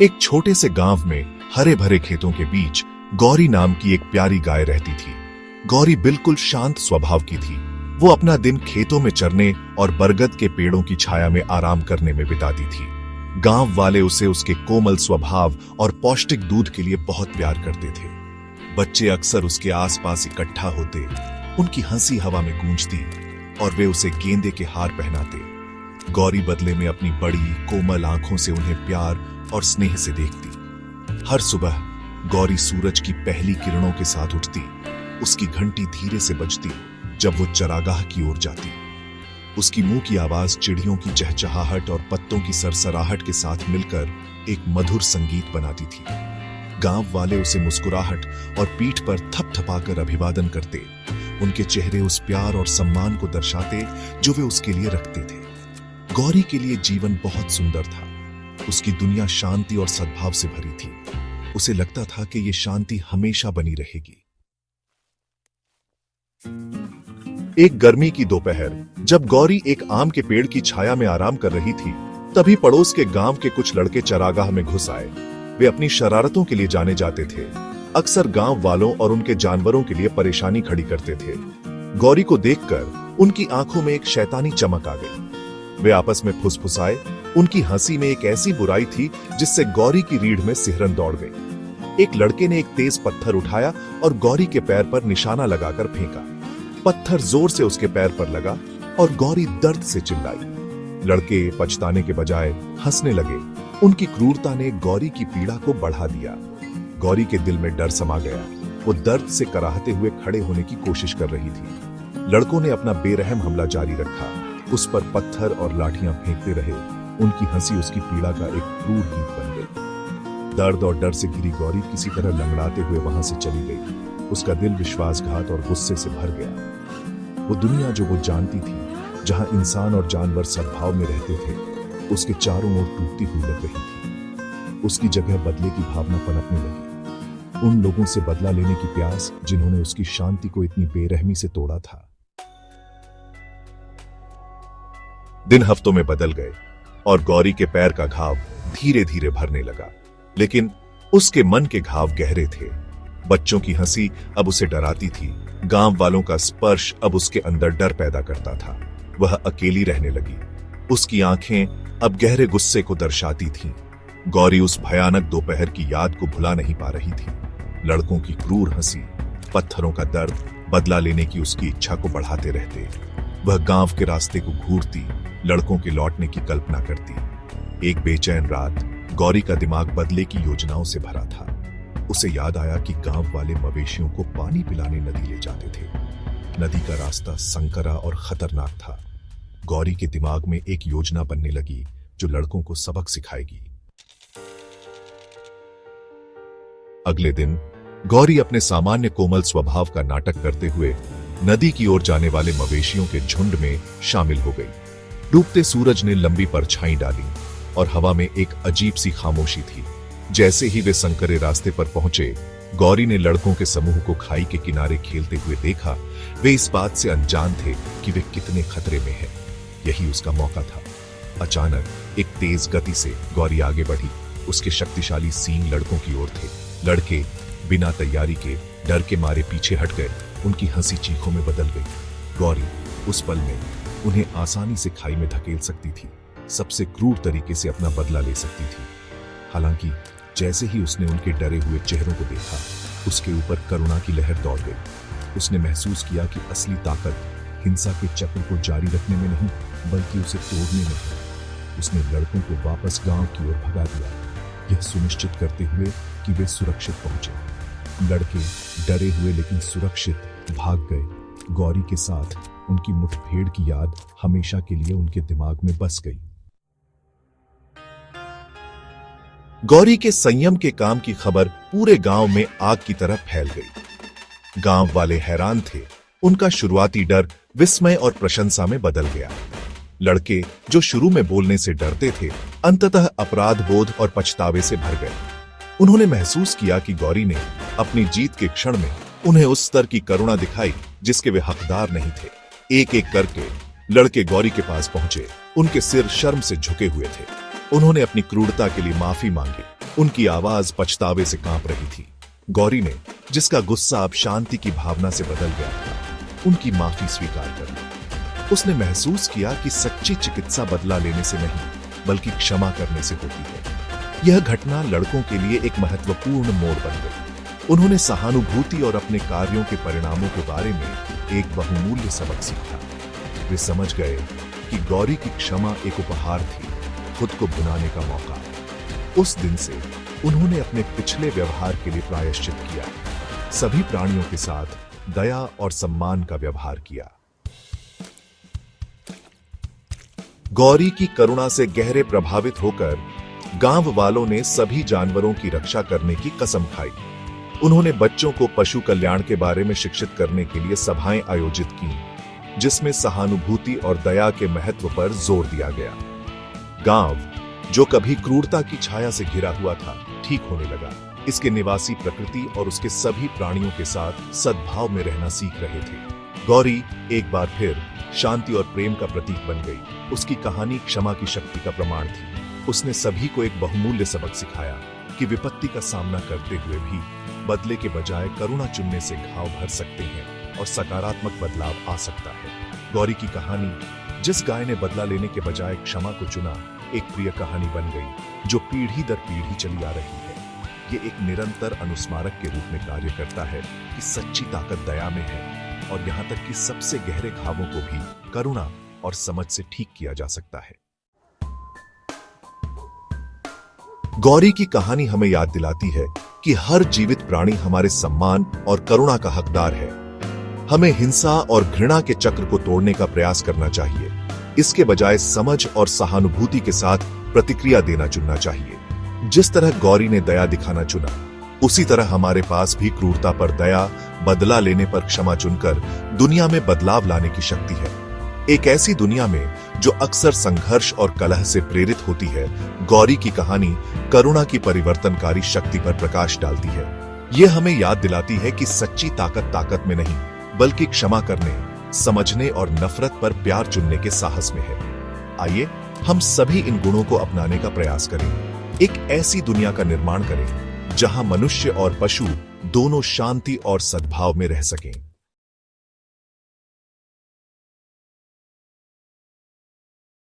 एक छोटे से गांव में हरे भरे खेतों के बीच गौरी नाम की एक प्यारी गाय रहती थी। गौरी बिल्कुल शांत स्वभाव की थी। वो अपना दिन खेतों में चरने और बरगद के पेड़ों की छाया में आराम करने में बिताती थी। गांव वाले उसे उसके कोमल स्वभाव और पौष्टिक दूध के लिए बहुत प्यार करते थे। बच्चे अक्सर उसके आसपास इकट्ठा होते, उनकी हंसी हवा में गूंजती और वे उसे गेंदे के हार पहनाते। गौरी बदले में अपनी बड़ी कोमल आंखों से उन्हें प्यार और स्नेह से देखती। हर सुबह गौरी सूरज की पहली किरणों के साथ उठती। उसकी घंटी धीरे से बजती जब वो चरागाह की ओर जाती। उसकी मुंह की आवाज चिड़ियों की चहचहाहट और पत्तों की सरसराहट के साथ मिलकर एक मधुर संगीत बनाती थी। गांव वाले उसे मुस्कुराहट और पीठ पर थपथपाकर अभिवादन करते। उनके चेहरे उस प्यार और सम्मान को दर्शाते जो वे उसके लिए रखते थे। गौरी के लिए जीवन बहुत सुंदर था। उसकी दुनिया शांति और सद्भाव से भरी थी। उसे लगता था कि ये शांति हमेशा बनी रहेगी। एक गर्मी की दोपहर जब गौरी एक आम के पेड़ की छाया में आराम कर रही थी, तभी पड़ोस के गांव के कुछ लड़के चरागाह में घुस आए। वे अपनी शरारतों के लिए जाने जाते थे। अक्सर गांव वालों और उनके जानवरों के लिए परेशानी खड़ी करते थे। गौरी को देखकर उनकी आंखों में एक शैतानी चमक आ गई। वे आपस में फुसफुसाए। उनकी हंसी में एक ऐसी बुराई थी जिससे गौरी की रीढ़ में सिहरन दौड़ गई। एक लड़के ने एक तेज पत्थर उठाया और गौरी के पैर पर निशाना लगाकर फेंका। पत्थर जोर से उसके पैर पर लगा और गौरी दर्द से चिल्लाई। लड़के पछताने के बजाय हंसने लगे। उनकी क्रूरता ने गौरी की पीड़ा को बढ़ा दिया। गौरी के दिल में डर समा गया। वो दर्द से कराहते हुए खड़े होने की कोशिश कर रही थी। लड़कों ने अपना बेरहम हमला जारी रखा। उस पर पत्थर और लाठियां फेंकते रहे। उनकी हंसी उसकी पीड़ा का एक क्रूर गीत बन गई। दर्द और डर से घिरी गौरी किसी तरह लंगड़ाते हुए वहां से चली गई। उसका दिल विश्वासघात और गुस्से से भर गया। वो दुनिया जो वो जानती थी, जहां इंसान और जानवर सद्भाव में रहते थे, उसके चारों ओर टूटती हुई लग रही थी। उसकी जगह बदले की भावना पनपने लगी। उन लोगों से बदला लेने की प्यास जिन्होंने उसकी शांति को इतनी बेरहमी से तोड़ा था। दिन हफ्तों में बदल गए और गौरी के पैर का घाव धीरे धीरे भरने लगा, लेकिन उसके मन के घाव गहरे थे। बच्चों की हंसी अब उसे डराती थी। गांव वालों का स्पर्श अब उसके अंदर डर पैदा करता था। वह अकेली रहने लगी। उसकी आंखें अब गहरे गुस्से को दर्शाती थीं। गौरी उस भयानक दोपहर की याद को भुला नहीं पा रही थी। लड़कों की क्रूर हंसी, पत्थरों का दर्द, बदला लेने की उसकी इच्छा को बढ़ाते रहते। वह गांव के रास्ते को घूरती, लड़कों के लौटने की कल्पना करती। एक बेचैन रात गौरी का दिमाग बदले की योजनाओं से भरा था। उसे याद आया कि गांव वाले मवेशियों को पानी पिलाने नदी ले जाते थे। नदी का रास्ता संकरा और खतरनाक था। गौरी के दिमाग में एक योजना बनने लगी जो लड़कों को सबक सिखाएगी। अगले दिन गौरी अपने सामान्य कोमल स्वभाव का नाटक करते हुए नदी की ओर जाने वाले मवेशियों के झुंड में शामिल हो गई। डूबते सूरज ने लंबी परछाई डाली और हवा में एक अजीब सी खामोशी थी। जैसे ही वे संकरे रास्ते पर पहुंचे, गौरी ने लड़कों के समूह को खाई के किनारे खेलते हुए देखा। वे इस बात से अनजान थे कि वे कितने खतरे में हैं। यही उसका मौका था। अचानक एक तेज गति से गौरी आगे बढ़ी। उसके शक्तिशाली सींग लड़कों की ओर थे। लड़के बिना तैयारी के डर के मारे पीछे हट गए। उनकी हंसी चीखों में बदल गई। गौरी उस पल में उन्हें आसानी से खाई में धकेल सकती थी, सबसे क्रूर तरीके से अपना बदला ले सकती थी। हालांकि जैसे ही उसने उनके डरे हुए चेहरों को देखा, उसके ऊपर करुणा की लहर दौड़ गई। उसने महसूस किया कि असली ताकत हिंसा के चक्र को जारी रखने में नहीं, बल्कि उसे तोड़ने में है। उसने लड़कों को वापस गांव की ओर भगा दिया, यह सुनिश्चित करते हुए कि वे सुरक्षित पहुंचे। लड़के डरे हुए लेकिन सुरक्षित भाग गए। गौरी के साथ उनकी मुठभेड़ की याद हमेशा के लिए उनके दिमाग में बस गई। गौरी के संयम के काम की खबर पूरे गांव में आग की तरह फैल गई। गांव वाले हैरान थे। उनका शुरुआती डर विस्मय और प्रशंसा में बदल गया। लड़के जो शुरू में बोलने से डरते थे, अंततः अपराध बोध और पछतावे से भर गए। उन्होंने महसूस किया कि गौरी ने अपनी जीत के क्षण में उन्हें उस स्तर की करुणा दिखाई जिसके वे हकदार नहीं थे। एक एक करके लड़के गौरी के पास पहुंचे। उनके सिर शर्म से झुके हुए थे। उन्होंने अपनी क्रूरता के लिए माफी मांगी। उनकी आवाज पछतावे से कांप रही थी। गौरी ने, जिसका गुस्सा अब शांति की भावना से बदल गया था, उनकी माफी स्वीकार कर ली। उसने महसूस किया कि सच्ची चिकित्सा बदला लेने से नहीं, बल्कि क्षमा करने से होती है। यह घटना लड़कों के लिए एक महत्वपूर्ण मोड़ बन गई। उन्होंने सहानुभूति और अपने कार्यों के परिणामों के बारे में एक बहुमूल्य सबक सीखा। वे समझ गए कि गौरी की क्षमा एक उपहार थी, खुद को भुनाने का मौका। उस दिन से उन्होंने अपने पिछले व्यवहार के लिए प्रायश्चित किया, सभी प्राणियों के साथ दया और सम्मान का व्यवहार किया। गौरी की करुणा से गहरे प्रभावित होकर गांव वालों ने सभी जानवरों की रक्षा करने की कसम खाई। उन्होंने बच्चों को पशु कल्याण के बारे में शिक्षित करने के लिए सभाएं आयोजित की, जिसमें सहानुभूति और दया के महत्व पर जोर दिया गया। गांव, जो कभी क्रूरता की छाया से घिरा हुआ था, ठीक होने लगा। इसके निवासी प्रकृति और उसके सभी प्राणियों के साथ सद्भाव में रहना सीख रहे थे। गौरी एक बार फिर शांति और प्रेम का प्रतीक बन गई। उसकी कहानी क्षमा की शक्ति का प्रमाण थी। उसने सभी को एक बहुमूल्य सबक सिखाया कि विपत्ति का सामना करते हुए भी बदले के बजाय करुणा चुनने से घाव भर सकते हैं और सकारात्मक बदलाव आ सकता है। गौरी की कहानी, जिस गाय ने बदला लेने के बजाय क्षमा को चुना, एक प्रिय कहानी बन गई जो पीढ़ी दर पीढ़ी चली आ रही है। ये एक निरंतर अनुस्मारक के रूप में कार्य करता है कि सच्ची ताकत दया में है और यहाँ तक कि सबसे गहरे घावों को भी करुणा और समझ से ठीक किया जा सकता है। गौरी की कहानी हमें याद दिलाती है कि हर जीवित प्राणी हमारे सम्मान और करुणा का हकदार है। हमें हिंसा और घृणा के चक्र को तोड़ने का प्रयास करना चाहिए। इसके बजाय समझ और सहानुभूति के साथ प्रतिक्रिया देना चुनना चाहिए। जिस तरह गौरी ने दया दिखाना चुना, उसी तरह हमारे पास भी क्रूरता पर दया, बदला लेने पर क्षमा चुनकर दुनिया में बदलाव लाने की शक्ति है। एक ऐसी दुनिया में जो अक्सर संघर्ष और कलह से प्रेरित होती है, गौरी की कहानी करुणा की परिवर्तनकारी शक्ति पर प्रकाश डालती है। यह हमें याद दिलाती है कि सच्ची ताकत में नहीं, बल्कि क्षमा करने, समझने और नफरत पर प्यार चुनने के साहस में है। आइए हम सभी इन गुणों को अपनाने का प्रयास करें। एक ऐसी दुनिया का निर्माण करें जहां मनुष्य और पशु दोनों शांति और सद्भाव में रह सकें।